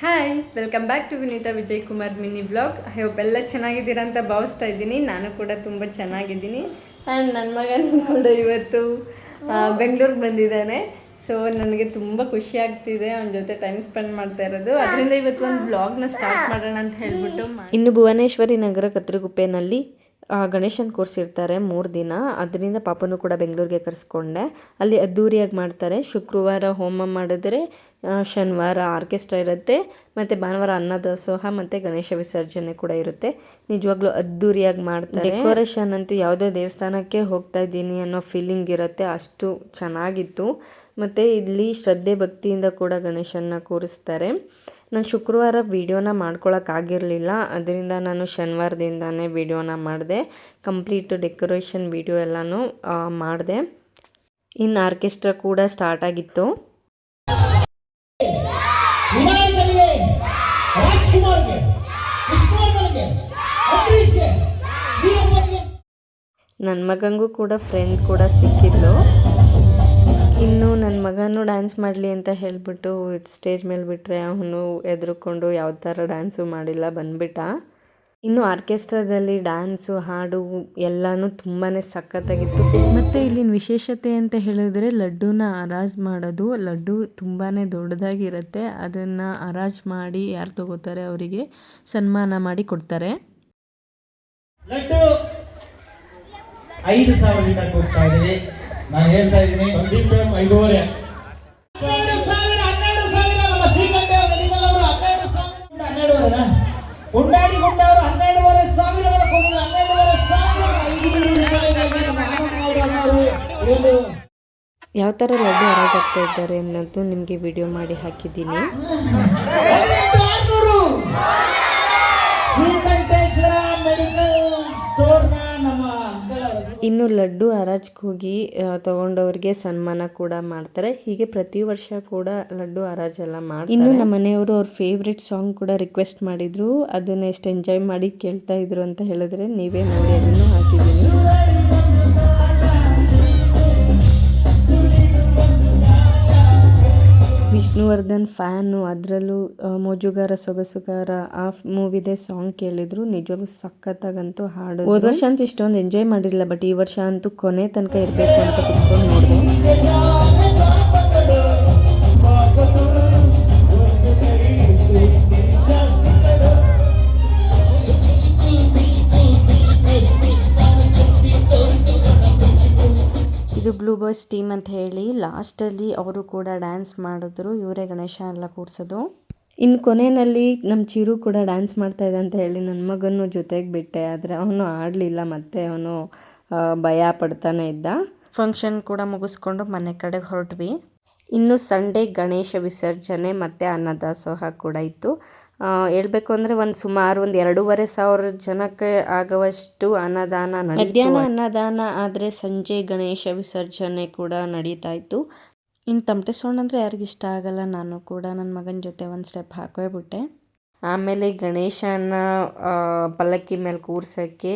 Hi, welcome back to Vineeta Vijay Kumar mini blog. Hope ಎಲ್ಲ ಚೆನ್ನಾಗಿದ್ದೀರಾ ಅಂತ ಭಾವಿಸ್ತಾ ಇದ್ದೀನಿ. ನಾನು ಕೂಡ ತುಂಬ ಚೆನ್ನಾಗಿದ್ದೀನಿ. ಆ್ಯಂಡ್ ನನ್ನ ಮಗನೂ ಕೂಡ ಇವತ್ತು ಬೆಂಗಳೂರಿಗೆ ಬಂದಿದ್ದಾನೆ. ಸೊ ನನಗೆ ತುಂಬ ಖುಷಿ ಆಗ್ತಿದೆ ಅವನ ಜೊತೆ ಟೈಮ್ ಸ್ಪೆಂಡ್ ಮಾಡ್ತಾ ಇರೋದು. ಅದರಿಂದ ಇವತ್ತು ಒಂದು ಬ್ಲಾಗ್ನ ಸ್ಟಾರ್ಟ್ ಮಾಡೋಣ ಅಂತ ಹೇಳ್ಬಿಟ್ಟು. ಇನ್ನು ಭುವನೇಶ್ವರಿ ನಗರ ಕತ್ತರಗುಪ್ಪೆನಲ್ಲಿ ಗಣೇಶನ ಕೂರಿಸಿರ್ತಾರೆ 3 ದಿನ. ಅದರಿಂದ ಪಾಪನೂ ಕೂಡ ಬೆಂಗಳೂರಿಗೆ ಕರೆಸ್ಕೊಂಡೆ. ಅಲ್ಲಿ ಅದ್ದೂರಿಯಾಗಿ ಮಾಡ್ತಾರೆ. ಶುಕ್ರವಾರ ಹೋಮ ಮಾಡಿದ್ರೆ ಶನಿವಾರ ಆರ್ಕೆಸ್ಟ್ರಾ ಇರುತ್ತೆ, ಮತ್ತು ಭಾನುವಾರ ಅನ್ನದಾಸೋಹ ಮತ್ತು ಗಣೇಶ ವಿಸರ್ಜನೆ ಕೂಡ ಇರುತ್ತೆ. ನಿಜವಾಗ್ಲೂ ಅದ್ದೂರಿಯಾಗಿ ಮಾಡ್ತಾರೆ. ಡೆಕೋರೇಷನ್ ಅಂತೂ ಯಾವುದೋ ದೇವಸ್ಥಾನಕ್ಕೆ ಹೋಗ್ತಾ ಇದ್ದೀನಿ ಅನ್ನೋ ಫೀಲಿಂಗ್ ಇರುತ್ತೆ, ಅಷ್ಟು ಚೆನ್ನಾಗಿತ್ತು. ಮತ್ತು ಇಲ್ಲಿ ಶ್ರದ್ಧೆ ಭಕ್ತಿಯಿಂದ ಕೂಡ ಗಣೇಶನ ಕೂರಿಸ್ತಾರೆ. ನಾನು ಶುಕ್ರವಾರ ವೀಡಿಯೋನ ಮಾಡ್ಕೊಳಕ್ಕಾಗಿರಲಿಲ್ಲ, ಅದರಿಂದ ನಾನು ಶನಿವಾರದಿಂದನೇ ವೀಡಿಯೋನ ಮಾಡಿದೆ. ಕಂಪ್ಲೀಟ್ ಡೆಕೋರೇಷನ್ ವೀಡಿಯೋ ಎಲ್ಲನೂ ಮಾಡಿದೆ. ಇನ್ನು ಆರ್ಕೆಸ್ಟ್ರಾ ಕೂಡ ಸ್ಟಾರ್ಟ್ ಆಗಿತ್ತು. ನನ್ನ ಮಗನಿಗೂ ಕೂಡ ಫ್ರೆಂಡ್ ಕೂಡ ಸಿಕ್ಕಿದ್ಲು. ಇನ್ನು ನನ್ನ ಮಗನೂ ಡ್ಯಾನ್ಸ್ ಮಾಡಲಿ ಅಂತ ಹೇಳಿಬಿಟ್ಟು ಸ್ಟೇಜ್ ಮೇಲೆ ಬಿಟ್ಟರೆ ಅವನು ಎದುರುಕೊಂಡು ಯಾವ ಥರ ಡ್ಯಾನ್ಸು ಮಾಡಿಲ್ಲ, ಬಂದುಬಿಟ್ಟ. ಇನ್ನು ಆರ್ಕೆಸ್ಟ್ರಾದಲ್ಲಿ ಡ್ಯಾನ್ಸು, ಹಾಡು ಎಲ್ಲನೂ ತುಂಬಾ ಸಖತ್ತಾಗಿತ್ತು. ಮತ್ತು ಇಲ್ಲಿನ ವಿಶೇಷತೆ ಅಂತ ಹೇಳಿದ್ರೆ ಲಡ್ಡೂನ ಹರಾಜು ಮಾಡೋದು. ಲಡ್ಡು ತುಂಬಾ ದೊಡ್ಡದಾಗಿರುತ್ತೆ. ಅದನ್ನು ಹರಾಜು ಮಾಡಿ ಯಾರು ತಗೋತಾರೆ ಅವರಿಗೆ ಸನ್ಮಾನ ಮಾಡಿ ಕೊಡ್ತಾರೆ. ಲಡ್ಡು 5,000ದಿಂದ ಕೊಡ್ತಾ ಇದ್ದೀವಿ. ನಾನು ಹೇಳ್ತಾ ಇದ್ದೀನಿ 5,500 ನಮ್ಮ ಶ್ರೀಕಂಠ ಮೆಡಿಕಲ್ ಅವರು 12,000 ಉಂಡಾಡಿ ಗುಂಡವರು 12,500 12,500 ಯಾವ ಥರ ಲಡ್ಡು ಹರಾಜಾಗ್ತಾ ಇದ್ದಾರೆ ಅನ್ನೋದು ನಿಮಗೆ ವಿಡಿಯೋ ಮಾಡಿ ಹಾಕಿದ್ದೀನಿ. ಇನ್ನು ಲಡ್ಡು ಹರಾಜ್ಗೆ ಹೋಗಿ ತಗೊಂಡವ್ರಿಗೆ ಸನ್ಮಾನ ಕೂಡ ಮಾಡ್ತಾರೆ. ಹೀಗೆ ಪ್ರತಿ ವರ್ಷ ಕೂಡ ಲಡ್ಡು ಹರಾಜೆಲ್ಲ ಮಾಡ್ತಾರೆ. ಇನ್ನು ನಮ್ಮ ಮನೆಯವರು ಅವ್ರ ಫೇವ್ರೆಟ್ ಸಾಂಗ್ ಕೂಡ ರಿಕ್ವೆಸ್ಟ್ ಮಾಡಿದ್ರು. ಅದನ್ನ ಎಷ್ಟು ಎಂಜಾಯ್ ಮಾಡಿ ಕೇಳ್ತಾ ಇದ್ರು ಅಂತ ಹೇಳಿದ್ರೆ ನೀವೇ ನೋಡಿ, ಅದನ್ನು ಹಾಕಿದ್ದೀನಿ. ವಿಷ್ಣುವರ್ಧನ್ ಫ್ಯಾನು, ಅದರಲ್ಲೂ ಮೋಜುಗಾರ ಸೊಗಸುಗಾರ ಆ ಮೂವಿದೆ ಸಾಂಗ್ ಕೇಳಿದ್ರು. ನಿಜವಾಗ್ಲೂ ಸಖತ್ತಾಗಂತೂ ಹಾಡು. ಹೋದ ವರ್ಷ ಅಂತೂ ಇಷ್ಟೊಂದು ಎಂಜಾಯ್ ಮಾಡಿರಲಿಲ್ಲ, ಬಟ್ ಈ ವರ್ಷ ಅಂತೂ ಕೊನೆ ತನಕ ಇರಬೇಕು ಅಂತ ಕುತ್ಕೊಂಡು ನೋಡಿದೆ. ಇದು ಬ್ಲೂ ಬಾಯ್ಸ್ ಟೀಮ್ ಅಂತ ಹೇಳಿ ಲಾಸ್ಟಲ್ಲಿ ಅವರು ಕೂಡ ಡ್ಯಾನ್ಸ್ ಮಾಡಿದ್ರು. ಇವರೇ ಗಣೇಶ ಎಲ್ಲ ಕೂರಿಸೋದು. ಇನ್ನು ಕೊನೆಯಲ್ಲಿ ನಮ್ಮ ಚಿರು ಕೂಡ ಡ್ಯಾನ್ಸ್ ಮಾಡ್ತಾ ಇದೆ ಅಂತ ಹೇಳಿ ನನ್ನ ಮಗನೂ ಜೊತೆಗೆ ಬಿಟ್ಟೆ, ಆದರೆ ಅವನು ಆಡಲಿಲ್ಲ. ಮತ್ತೆ ಅವನು ಭಯ ಪಡ್ತಾನೆ ಇದ್ದ. ಫಂಕ್ಷನ್ ಕೂಡ ಮುಗಿಸ್ಕೊಂಡು ಮನೆ ಕಡೆ ಹೊರಟ್ವಿ. ಇನ್ನು ಸಂಡೇ ಗಣೇಶ ವಿಸರ್ಜನೆ ಮತ್ತು ಅನ್ನದಾಸೋಹ ಕೂಡ ಇತ್ತು. ಹೇಳ್ಬೇಕು ಅಂದರೆ ಸುಮಾರು 2,500 ಜನಕ್ಕೆ ಆಗುವಷ್ಟು ಅನ್ನದಾನ ನಡೀತು. ಮಧ್ಯಾಹ್ನ ಅನ್ನದಾನ ಆದರೆ ಸಂಜೆ ಗಣೇಶ ವಿಸರ್ಜನೆ ಕೂಡ ನಡೀತಾ ಇತ್ತು. ಇನ್ನು ತಮಟೆ ಸೌಂಡ್ ಅಂದರೆ ಯಾರಿಗಿಷ್ಟ ಆಗಲ್ಲ. ನಾನು ಕೂಡ ನನ್ನ ಮಗನ ಜೊತೆ ಒಂದು ಸ್ಟೆಪ್ ಹಾಕೋಬಿಟ್ಟೆ. ಆಮೇಲೆ ಗಣೇಶನ ಪಲ್ಲಕ್ಕಿ ಮೇಲೆ ಕೂರ್ಸೋಕ್ಕೆ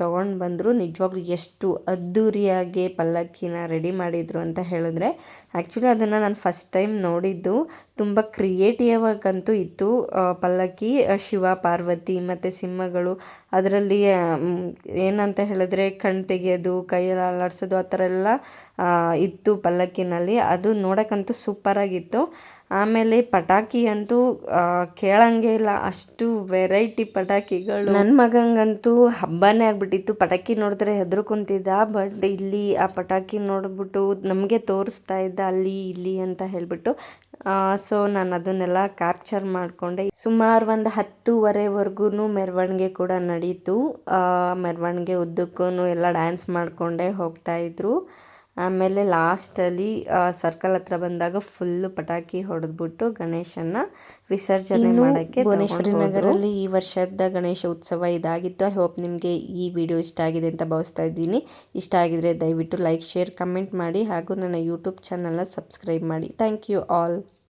ತೊಗೊಂಡು ಬಂದರು. ನಿಜವಾಗ್ಲೂ ಎಷ್ಟು ಅದ್ಧೂರಿಯಾಗಿ ಪಲ್ಲಕ್ಕಿನ ರೆಡಿ ಮಾಡಿದರು ಅಂತ ಹೇಳಿದ್ರೆ, ಆ್ಯಕ್ಚುಲಿ ಅದನ್ನು ನಾನು ಫಸ್ಟ್ ಟೈಮ್ ನೋಡಿದ್ದು. ತುಂಬ ಕ್ರಿಯೇಟಿವ್ ಆಗಂತೂ ಇತ್ತು. ಪಲ್ಲಕ್ಕಿ ಶಿವ ಪಾರ್ವತಿ ಮತ್ತು ಸಿಂಹಗಳು, ಅದರಲ್ಲಿ ಏನಂತ ಹೇಳಿದ್ರೆ ಕಣ್ಣು ತೆಗೆಯೋದು, ಕೈಯಲ್ಲಿ ಅಲ್ಲಾಡಿಸೋದು ಆ ಥರ ಎಲ್ಲ ಇತ್ತು ಪಲ್ಲಕ್ಕಿನಲ್ಲಿ. ಅದು ನೋಡೋಕ್ಕಂತೂ ಸೂಪರಾಗಿತ್ತು. ಆಮೇಲೆ ಪಟಾಕಿ ಅಂತೂ ಕೇಳಂಗೆ ಇಲ್ಲ, ಅಷ್ಟು ವೆರೈಟಿ ಪಟಾಕಿಗಳು. ನನ್ನ ಮಗಂಗಂತೂ ಹಬ್ಬನೇ ಆಗಿಬಿಟ್ಟಿತ್ತು. ಪಟಾಕಿ ನೋಡಿದ್ರೆ ಹೆದರ್ಕೊಂತಿದ್ದ, ಬಟ್ ಇಲ್ಲಿ ಆ ಪಟಾಕಿ ನೋಡಿಬಿಟ್ಟು ನಮಗೆ ತೋರಿಸ್ತಾ ಇದ್ದ ಅಲ್ಲಿ ಇಲ್ಲಿ ಅಂತ ಹೇಳಿಬಿಟ್ಟು. ಸೊ ನಾನು ಅದನ್ನೆಲ್ಲ ಕ್ಯಾಪ್ಚರ್ ಮಾಡಿಕೊಂಡೆ. ಸುಮಾರು 10:30ವರೆಗೂ ಮೆರವಣಿಗೆ ಕೂಡ ನಡೀತು. ಮೆರವಣಿಗೆ ಉದ್ದಕ್ಕೂ ಎಲ್ಲ ಡ್ಯಾನ್ಸ್ ಮಾಡಿಕೊಂಡೇ ಹೋಗ್ತಾಯಿದ್ರು. ಆಮೇಲೆ ಲಾಸ್ಟಲ್ಲಿ ಸರ್ಕಲ್ ಹತ್ರ ಬಂದಾಗ ಫುಲ್ಲು ಪಟಾಕಿ ಹೊಡೆದ್ಬಿಟ್ಟು ಗಣೇಶನ ವಿಸರ್ಜನೆ ಮಾಡೋಕ್ಕೆ. ಭುವನೇಶ್ವರಿ ನಗರಲ್ಲಿ ಈ ವರ್ಷದ ಗಣೇಶ ಉತ್ಸವ ಇದಾಗಿತ್ತು. ಐ ಹೋಪ್ ನಿಮಗೆ ಈ ವಿಡಿಯೋ ಇಷ್ಟ ಆಗಿದೆ ಅಂತ ಭಾವಿಸ್ತಾ ಇದ್ದೀನಿ. ಇಷ್ಟ ಆಗಿದ್ರೆ ದಯವಿಟ್ಟು ಲೈಕ್, ಶೇರ್, ಕಮೆಂಟ್ ಮಾಡಿ ಹಾಗೂ ನನ್ನ ಯೂಟ್ಯೂಬ್ ಚಾನಲ್ನ ಸಬ್ಸ್ಕ್ರೈಬ್ ಮಾಡಿ. Thank you all.